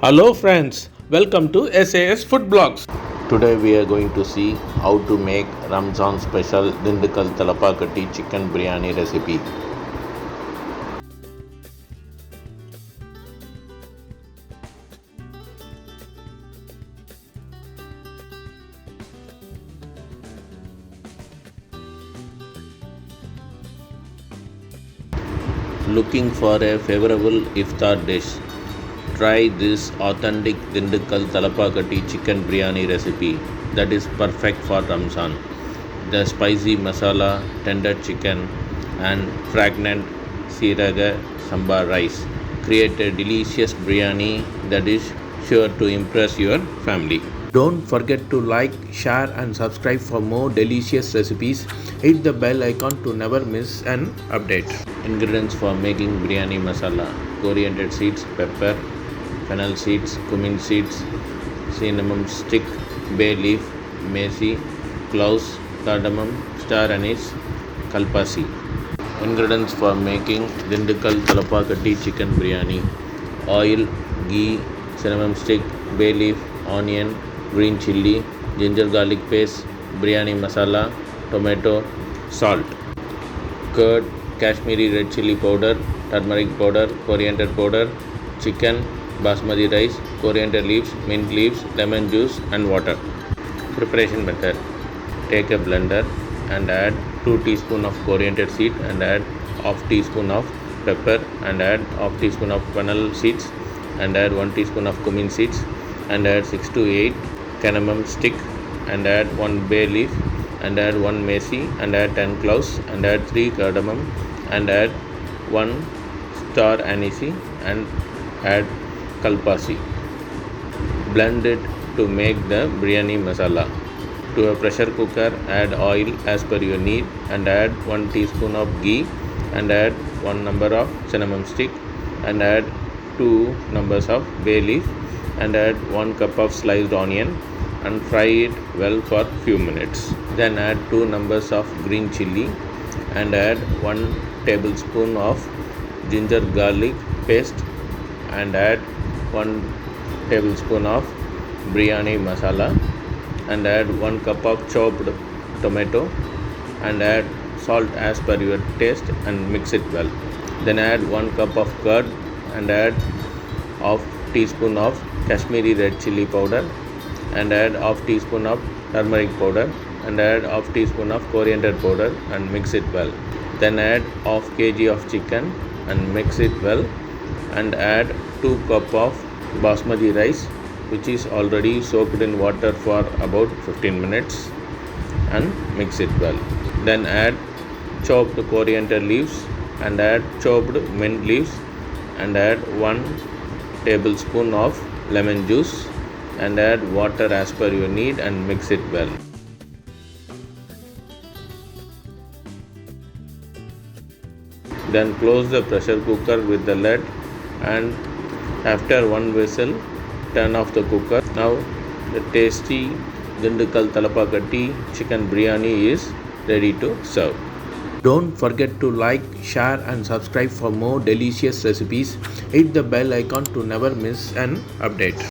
Hello friends, welcome to SAS Food Blogs. Today we are going to see how to make Ramzan special Dindigul Thalappakatti chicken biryani recipe. Looking for a favorable Iftar dish? Try this authentic Dindigul Thalappakatti chicken biryani recipe that is perfect for Ramzan. The spicy masala, tender chicken, and fragrant siraga sambar rice create a delicious biryani that is sure to impress your family. Don't forget to like, share, and subscribe for more delicious recipes. Hit the bell icon to never miss an update. Ingredients for making biryani masala: coriander seeds, pepper, fennel seeds, cumin seeds, cinnamon stick, bay leaf, mace, cloves, cardamom, star anise, kalpasi. Ingredients for making Dindigul Thalappakatti chicken biryani: oil, ghee, cinnamon stick, bay leaf, onion, green chilli, ginger garlic paste, biryani masala, tomato, salt, curd, Kashmiri red chilli powder, turmeric powder, coriander powder, chicken, basmati rice, coriander leaves, mint leaves, lemon juice, and water. Preparation method: take a blender and add 2 teaspoons of coriander seed and add half teaspoon of pepper and add half teaspoon of fennel seeds and add 1 teaspoon of cumin seeds and add 6 to 8 cardamom stick and add 1 bay leaf and add 1 mace and add 10 cloves and add 3 cardamom and add 1 star anise and add kalpasi. Blend it to make the biryani masala. To a pressure cooker, add oil as per your need and add 1 teaspoon of ghee and add 1 number of cinnamon stick and add 2 numbers of bay leaf and add 1 cup of sliced onion and fry it well for few minutes. Then add 2 numbers of green chilli and add 1 tablespoon of ginger garlic paste and add 1 tablespoon of biryani masala and add 1 cup of chopped tomato and add salt as per your taste and mix it well. Then add 1 cup of curd and add half teaspoon of Kashmiri red chilli powder and add half teaspoon of turmeric powder and add half teaspoon of coriander powder and mix it well. Then add half kg of chicken and mix it well and add 2 cup of basmati rice which is already soaked in water for about 15 minutes and mix it well. Then add chopped coriander leaves and add chopped mint leaves and add 1 tablespoon of lemon juice and add water as per your need and mix it well. Then close the pressure cooker with the lid and after 1 whistle turn off the cooker. Now the tasty Dindigul Thalappakatti chicken biryani is ready to serve. Don't forget to like, share, and subscribe for more delicious recipes. Hit the bell icon to never miss an update.